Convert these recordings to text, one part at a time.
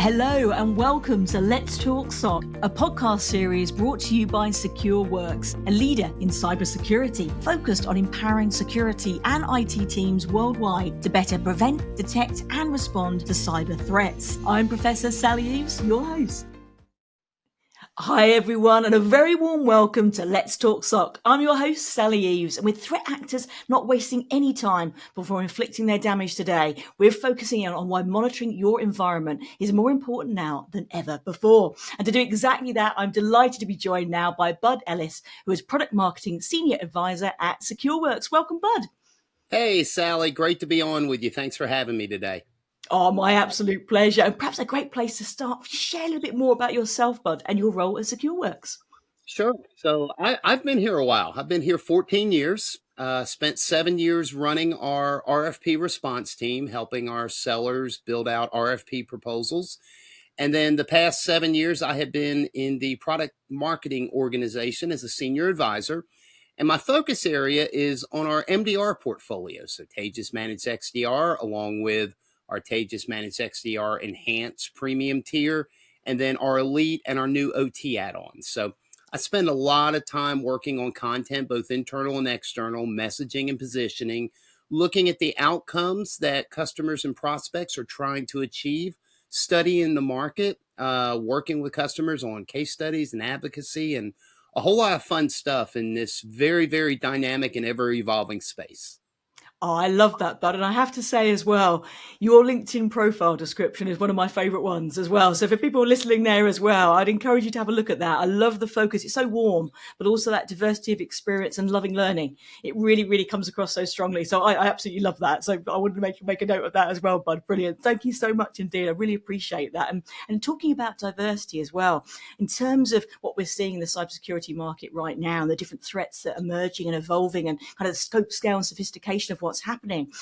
Hello and welcome to Let's Talk SOC, a podcast series brought to you by Secureworks, a leader in cybersecurity, focused on empowering security and IT teams worldwide to better prevent, detect and respond to cyber threats. I'm Professor Sally Eves, your host. Hi everyone, and a very warm welcome to Let's Talk SOC. I'm your host, Sally Eves, and with threat actors not wasting any time before inflicting their damage today, we're focusing on why monitoring your environment is more important now than ever before. And to do exactly that, I'm delighted to be joined now by Bud Ellis, who is Product Marketing Senior Advisor at Secureworks. Welcome, Bud. Hey, Sally, great to be on with you. Thanks for having me today. Oh, my absolute pleasure. And perhaps a great place to start. Share a little bit more about yourself, Bud, and your role at Secureworks. Sure. So I've been here a while. I've been here 14 years, spent 7 years running our RFP response team, helping our sellers build out RFP proposals. And then the past 7 years, I have been in the product marketing organization as a senior advisor. And my focus area is on our MDR portfolio. So Taegis Managed XDR, along with our Taegis Managed XDR Enhanced Premium tier, and then our Elite and our new OT add-ons. So I spend a lot of time working on content, both internal and external, messaging and positioning, looking at the outcomes that customers and prospects are trying to achieve, studying the market, working with customers on case studies and advocacy, and a whole lot of fun stuff in this very, very dynamic and ever evolving space. Oh, I love that, Bud. And I have to say as well, your LinkedIn profile description is one of my favorite ones as well. So for people listening there as well, I'd encourage you to have a look at that. I love the focus. It's so warm, but also that diversity of experience and loving learning. It really, really comes across so strongly. So I absolutely love that. So I wanted to make a note of that as well, Bud. Brilliant. Thank you so much indeed. I really appreciate that. And talking about diversity as well, in terms of what we're seeing in the cybersecurity market right now, and the different threats that are emerging and evolving and kind of the scope, scale and sophistication of what's happening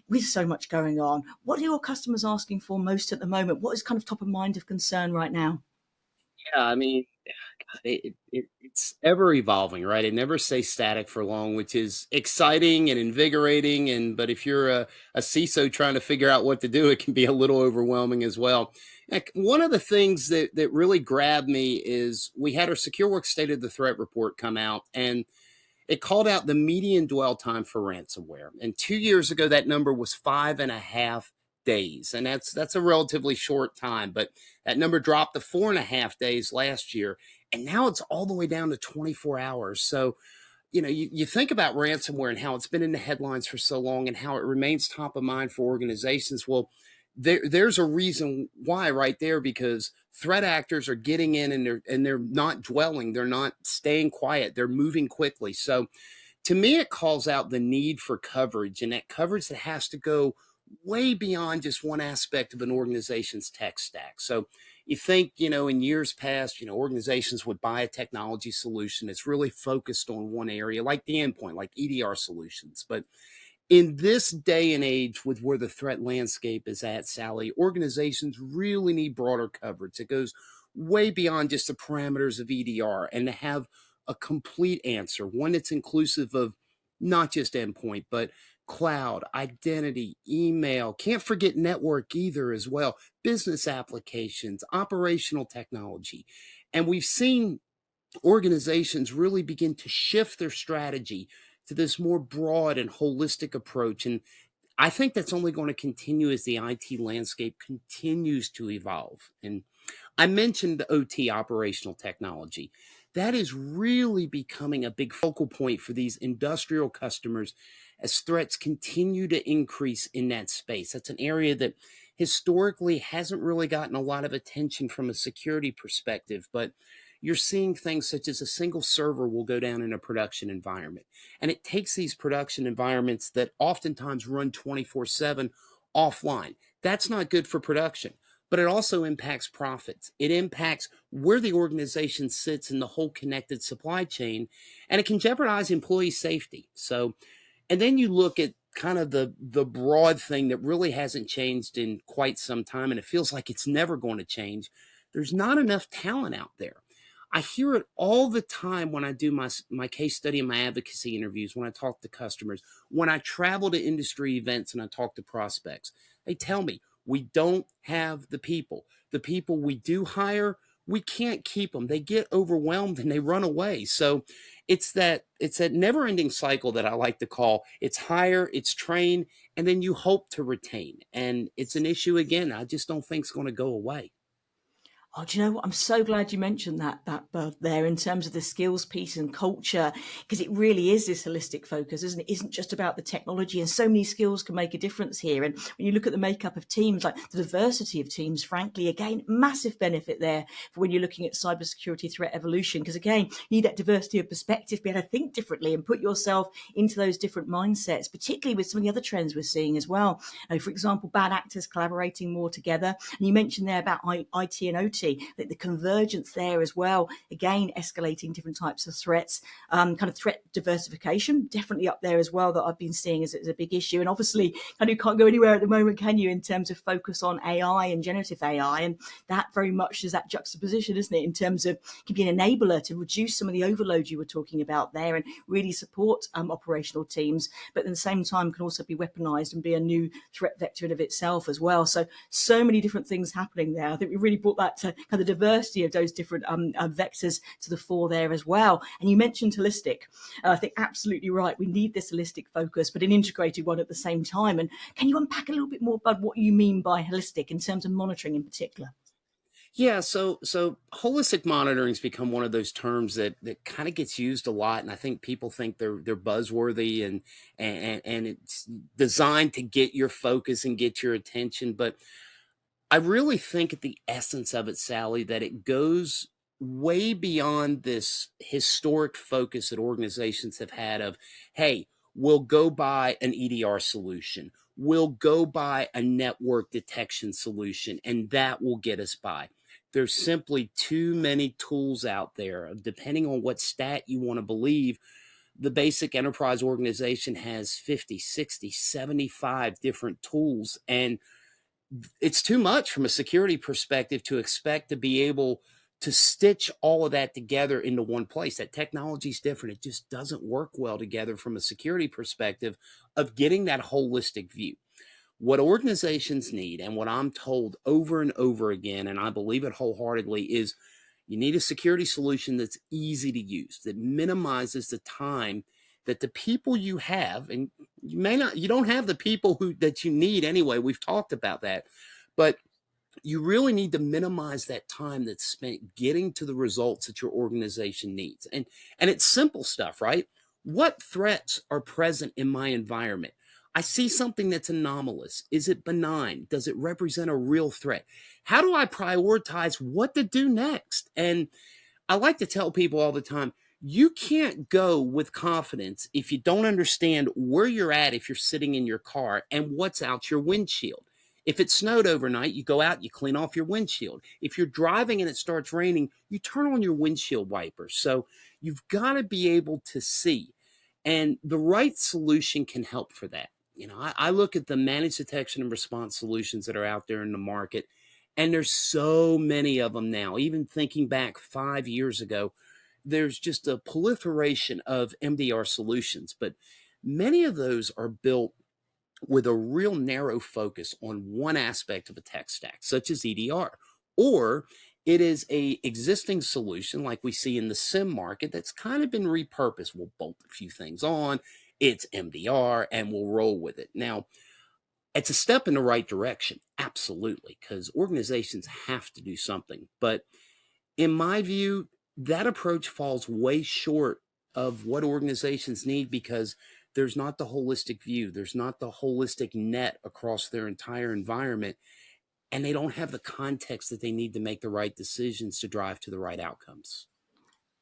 with so much going on. What are your customers asking for most at the moment? What is kind of top of mind of concern right now? Yeah, I mean, it's ever evolving, right? It never stays static for long, which is exciting and invigorating. But if you're a CISO trying to figure out what to do, it can be a little overwhelming as well. Like, one of the things that really grabbed me is we had our Secureworks State of the Threat report come out, and it called out the median dwell time for ransomware. And 2 years ago, that number was 5.5 days. And that's a relatively short time, but that number dropped to 4.5 days last year. And now it's all the way down to 24 hours. So, you think about ransomware and how it's been in the headlines for so long and how it remains top of mind for organizations. Well, there's a reason why right there, because threat actors are getting in and they're not dwelling, they're not staying quiet, they're moving quickly. So to me, it calls out the need for coverage, and that coverage that has to go way beyond just one aspect of an organization's tech stack. So you think, in years past, organizations would buy a technology solution that's really focused on one area, like the endpoint, like EDR solutions. But in this day and age, with where the threat landscape is at, Sally, organizations really need broader coverage. It goes way beyond just the parameters of EDR, and to have a complete answer, one that's inclusive of not just endpoint, but cloud, identity, email. Can't forget network either as well, business applications, operational technology. And we've seen organizations really begin to shift their strategy to this more broad and holistic approach. And I think that's only going to continue as the IT landscape continues to evolve. And I mentioned the OT, operational technology. That is really becoming a big focal point for these industrial customers as threats continue to increase in that space. That's an area that historically hasn't really gotten a lot of attention from a security perspective, but you're seeing things such as a single server will go down in a production environment. And it takes these production environments that oftentimes run 24/7 offline. That's not good for production, but it also impacts profits. It impacts where the organization sits in the whole connected supply chain, and it can jeopardize employee safety. So, and then you look at kind of the broad thing that really hasn't changed in quite some time, and it feels like it's never going to change. There's not enough talent out there. I hear it all the time when I do my case study and my advocacy interviews, when I talk to customers, when I travel to industry events and I talk to prospects. They tell me, We don't have the people. The people we do hire, we can't keep them. They get overwhelmed and they run away. So it's that never-ending cycle that I like to call it's hire, it's train, and then you hope to retain. And it's an issue again, I just don't think it's going to go away. Oh, do you know what? I'm so glad you mentioned that Bud, there in terms of the skills piece and culture, because it really is this holistic focus, isn't it? Isn't just about the technology, and so many skills can make a difference here. And when you look at the makeup of teams, like the diversity of teams, frankly, again, massive benefit there for when you're looking at cybersecurity threat evolution, because again, you need that diversity of perspective, be able to think differently and put yourself into those different mindsets, particularly with some of the other trends we're seeing as well. For example, bad actors collaborating more together. And you mentioned there about IT and OT, the convergence there as well, again escalating different types of threats, kind of threat diversification definitely up there as well, that I've been seeing as a big issue. And obviously kind of can't go anywhere at the moment, can you, in terms of focus on AI and generative AI, and that very much is that juxtaposition, isn't it, in terms of can be an enabler to reduce some of the overload you were talking about there and really support operational teams, but at the same time can also be weaponized and be a new threat vector in of itself as well. So many different things happening there. I think we really brought that to kind of the diversity of those different vectors to the fore there as well. And you mentioned holistic. I think absolutely right. We need this holistic focus, but an integrated one at the same time. And can you unpack a little bit more about what you mean by holistic in terms of monitoring in particular? Yeah, so holistic monitoring's become one of those terms that kind of gets used a lot, and I think people think they're buzzworthy and it's designed to get your focus and get your attention. But I really think at the essence of it, Sally, that it goes way beyond this historic focus that organizations have had of, hey, we'll go buy an EDR solution, we'll go buy a network detection solution, and that will get us by. There's simply too many tools out there. Depending on what stat you want to believe, the basic enterprise organization has 50, 60, 75 different tools. And it's too much from a security perspective to expect to be able to stitch all of that together into one place. That technology is different. It just doesn't work well together from a security perspective of getting that holistic view. What organizations need, and what I'm told over and over again, and I believe it wholeheartedly, is you need a security solution that's easy to use, that minimizes the time that the people you have, and you don't have the people that you need anyway. We've talked about that, but you really need to minimize that time that's spent getting to the results that your organization needs. And it's simple stuff, right? What threats are present in my environment? I see something that's anomalous. Is it benign? Does it represent a real threat? How do I prioritize what to do next? And I like to tell people all the time, you can't go with confidence if you don't understand where you're at if you're sitting in your car and what's out your windshield. If it snowed overnight, you go out, you clean off your windshield. If you're driving and it starts raining, you turn on your windshield wipers. So you've got to be able to see. And the right solution can help for that. I look at the managed detection and response solutions that are out there in the market, and there's so many of them now. Even thinking back 5 years ago, there's just a proliferation of MDR solutions, but many of those are built with a real narrow focus on one aspect of a tech stack, such as EDR, or it is a existing solution like we see in the SIM market that's kind of been repurposed. We'll bolt a few things on, it's MDR, and we'll roll with it. Now, it's a step in the right direction, absolutely, because organizations have to do something. But in my view, that approach falls way short of what organizations need because there's not the holistic view, there's not the holistic net across their entire environment, and they don't have the context that they need to make the right decisions to drive to the right outcomes.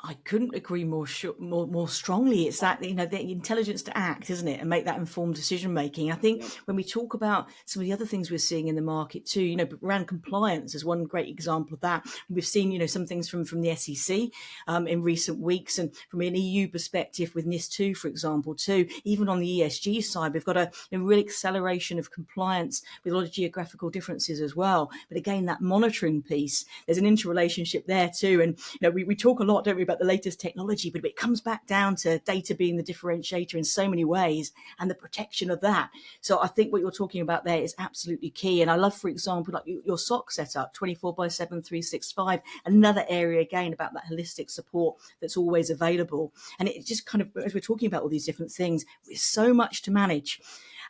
I couldn't agree more strongly. It's that, the intelligence to act, isn't it, and make that informed decision making. I think Yep. when we talk about some of the other things we're seeing in the market too, around compliance is one great example of that. We've seen, some things from the SEC in recent weeks, and from an EU perspective with NIS2, for example, too. Even on the ESG side, we've got a real acceleration of compliance with a lot of geographical differences as well. But again, that monitoring piece, there's an interrelationship there too. And we talk a lot, don't we, about about the latest technology, but it comes back down to data being the differentiator in so many ways and the protection of that. So I think what you're talking about there is absolutely key. And I love, for example, like your SOC setup, 24/7, 365, another area again about that holistic support that's always available. And it just kind of, as we're talking about all these different things, there's so much to manage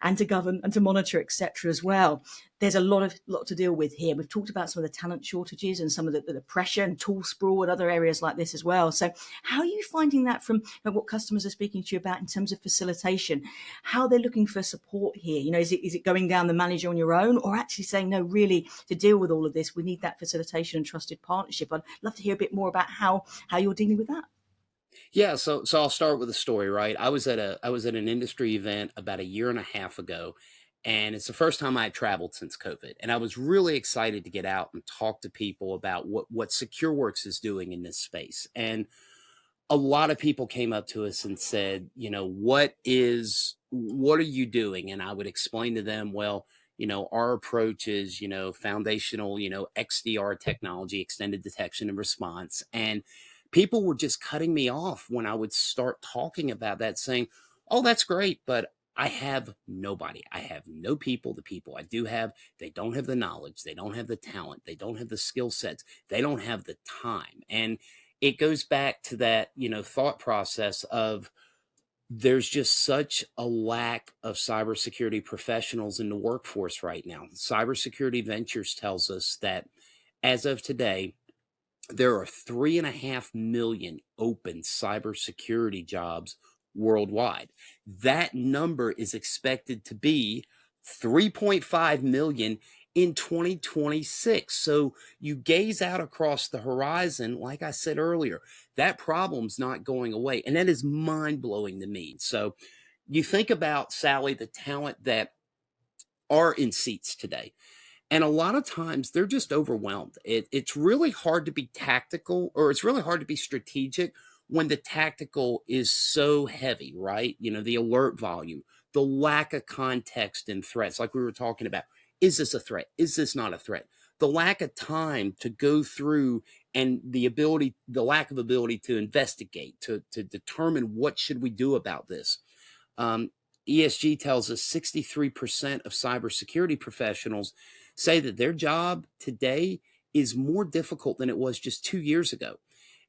and to govern and to monitor, etc. as well. There's a lot to deal with here. We've talked about some of the talent shortages and some of the pressure and tool sprawl and other areas like this as well. So how are you finding that from what customers are speaking to you about in terms of facilitation? How they're looking for support here? Is it going down the manager on your own, or actually saying, no, really, to deal with all of this, we need that facilitation and trusted partnership? I'd love to hear a bit more about how you're dealing with that. Yeah, so I'll start with a story, right? I was at an industry event about a year and a half ago, and it's the first time I had traveled since COVID. And I was really excited to get out and talk to people about what Secureworks is doing in this space. And a lot of people came up to us and said, what are you doing? And I would explain to them, well, our approach is, foundational, XDR technology, extended detection and response. And people were just cutting me off when I would start talking about that, saying, oh, that's great, but I have nobody. I have no people. The people I do have, they don't have the knowledge. They don't have the talent. They don't have the skill sets. They don't have the time. And it goes back to that, thought process of there's just such a lack of cybersecurity professionals in the workforce right now. Cybersecurity Ventures tells us that as of today, there are 3.5 million open cybersecurity jobs worldwide. That number is expected to be 3.5 million in 2026. So you gaze out across the horizon, like I said earlier, that problem's not going away. And that is mind blowing to me. So you think about, Sally, the talent that are in seats today. And a lot of times they're just overwhelmed. It's really hard to be tactical, or it's really hard to be strategic when the tactical is so heavy, right? The alert volume, the lack of context in threats, like we were talking about. Is this a threat? Is this not a threat? The lack of time to go through, and the lack of ability to investigate, to determine what should we do about this. Um, ESG tells us 63% of cybersecurity professionals say that their job today is more difficult than it was just 2 years ago.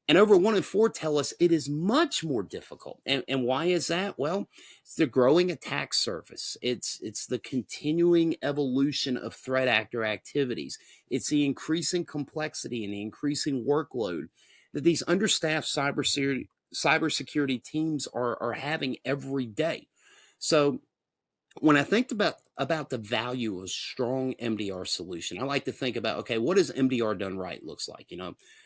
And over 1 in 4 tell us it is much more difficult. And why is that? Well, it's the growing attack surface. It's the continuing evolution of threat actor activities. It's the increasing complexity and the increasing workload that these understaffed cybersecurity teams are having every day. So when I think about the value of a strong MDR solution, I like to think about, okay, what does MDR done right looks like,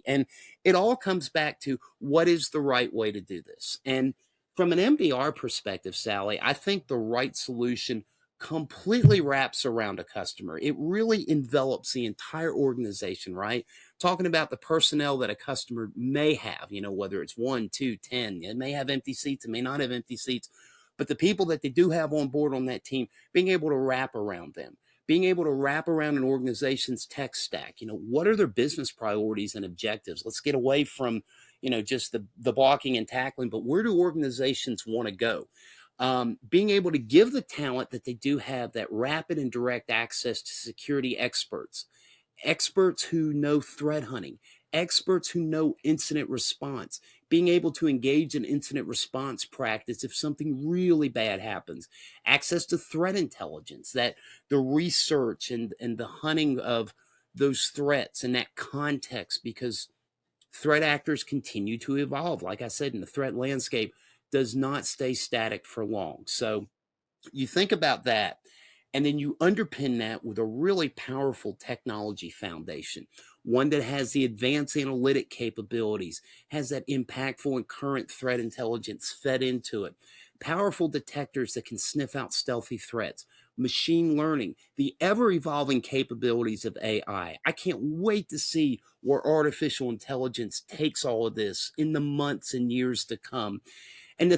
And it all comes back to what is the right way to do this. And from an MDR perspective, Sally, I think the right solution completely wraps around a customer. It really envelops the entire organization, right? Talking about the personnel that a customer may have, whether it's 1, 2, 10, it may have empty seats, it may not have empty seats, but the people that they do have on board on that team, being able to wrap around them, being able to wrap around an organization's tech stack. What are their business priorities and objectives? Let's get away from, just the blocking and tackling, but where do organizations want to go? Being able to give the talent that they do have that rapid and direct access to security experts who know threat hunting, experts who know incident response, being able to engage in incident response practice if something really bad happens, access to threat intelligence, that the research and the hunting of those threats and that context, because threat actors continue to evolve. Like I said, in the threat landscape does not stay static for long. So you think about that, and then you underpin that with a really powerful technology foundation, one that has the advanced analytic capabilities, has that impactful and current threat intelligence fed into it, powerful detectors that can sniff out stealthy threats, machine learning, the ever evolving capabilities of AI. I can't wait to see where artificial intelligence takes all of this in the months and years to come. And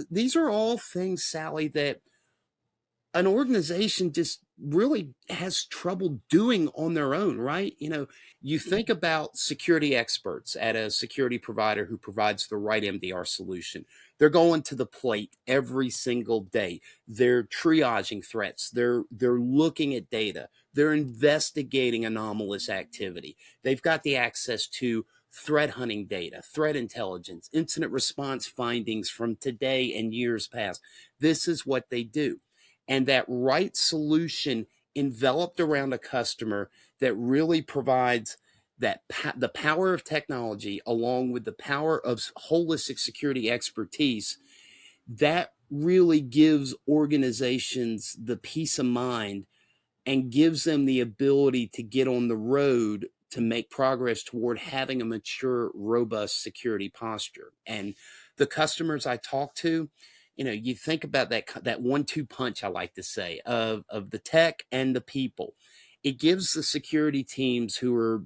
these are all things, Sally, that an organization just really has trouble doing on their own, right? You think about security experts at a security provider who provides the right MDR solution. They're going to the plate every single day. They're triaging threats. They're looking at data. They're investigating anomalous activity. They've got the access to threat hunting data, threat intelligence, incident response findings from today and years past. This is what they do. And that right solution enveloped around a customer that really provides the power of technology along with the power of holistic security expertise, that really gives organizations the peace of mind and gives them the ability to get on the road to make progress toward having a mature, robust security posture. And the customers I talk to, you think about that 1-2 punch, I like to say, of the tech and the people. It gives the security teams who are,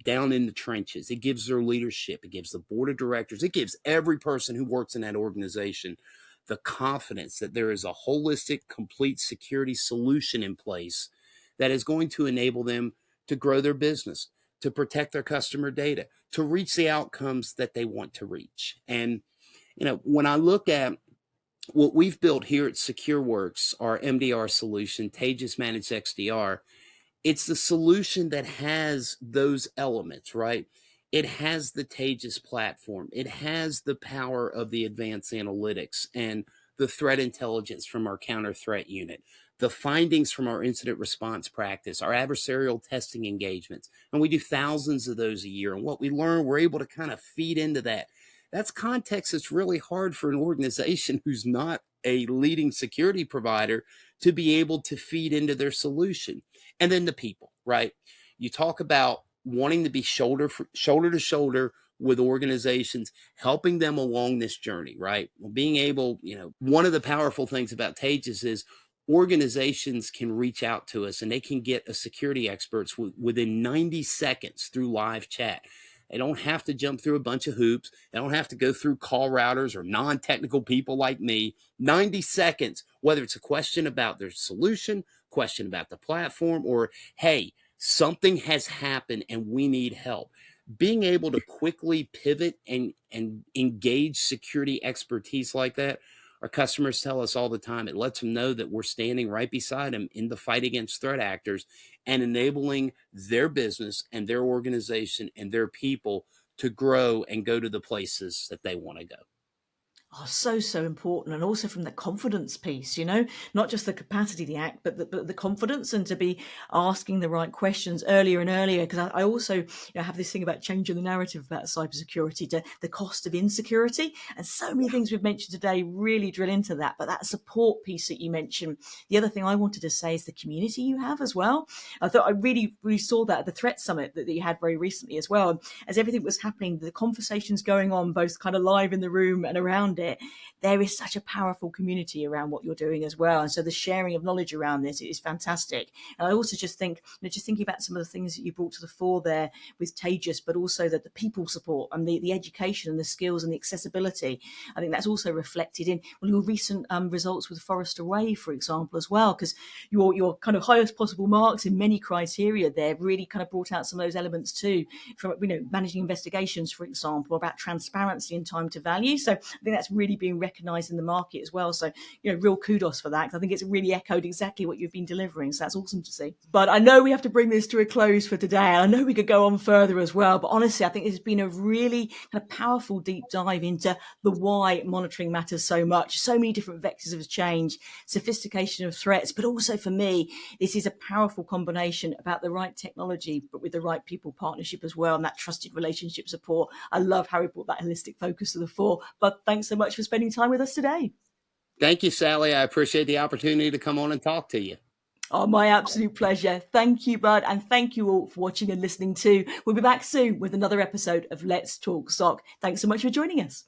down in the trenches. It gives their leadership. It gives the board of directors. It gives every person who works in that organization the confidence that there is a holistic, complete security solution in place that is going to enable them to grow their business, to protect their customer data, to reach the outcomes that they want to reach. And, when I look at what we've built here at Secureworks, our MDR solution, Taegis Managed XDR, it's the solution that has those elements, right? It has the Taegis platform. It has the power of the advanced analytics and the threat intelligence from our counter threat unit, the findings from our incident response practice, our adversarial testing engagements. And we do thousands of those a year. And what we learn, we're able to kind of feed into that. That's context that's really hard for an organization who's not a leading security provider to be able to feed into their solution. And then the people, right? You talk about wanting to be shoulder to shoulder with organizations, helping them along this journey, right? Well, being able, one of the powerful things about Taegis is organizations can reach out to us and they can get a security experts within 90 seconds through live chat. They don't have to jump through a bunch of hoops. They don't have to go through call routers or non-technical people like me. 90 seconds, whether it's a question about their solution, question about the platform, or, hey, something has happened and we need help. Being able to quickly pivot and engage security expertise like that, our customers tell us all the time, it lets them know that we're standing right beside them in the fight against threat actors and enabling their business and their organization and their people to grow and go to the places that they want to go. Oh, so important. And also from the confidence piece, not just the capacity to act, but the confidence and to be asking the right questions earlier and earlier. Because I also have this thing about changing the narrative about cybersecurity to the cost of insecurity. And so many things we've mentioned today really drill into that. But that support piece that you mentioned, the other thing I wanted to say is the community you have as well. I thought I really saw that at the Threat Summit that you had very recently as well. As everything was happening, the conversations going on, both kind of live in the room and around it, there is such a powerful community around what you're doing as well. And so the sharing of knowledge around this is fantastic. And I also just think, just thinking about some of the things that you brought to the fore there with Taegis, but also that the people support and the education and the skills and the accessibility. I think that's also reflected in your recent results with Forrester Wave, for example, as well, because your kind of highest possible marks in many criteria there really kind of brought out some of those elements too, from managing investigations, for example, about transparency and time to value. So I think that's really being recognized in the market as well. So, real kudos for that. I think it's really echoed exactly what you've been delivering. So that's awesome to see. But I know we have to bring this to a close for today. I know we could go on further as well. But honestly, I think it's been a really kind of powerful deep dive into the why monitoring matters so much. So many different vectors of change, sophistication of threats. But also for me, this is a powerful combination about the right technology, but with the right people partnership as well. And that trusted relationship support. I love how we brought that holistic focus to the fore. But thanks so much for spending time with us today. Thank you, Sally. I appreciate the opportunity to come on and talk to you. Oh, my absolute pleasure. Thank you, Bud. And thank you all for watching and listening too. We'll be back soon with another episode of Let's Talk SOC. Thanks so much for joining us.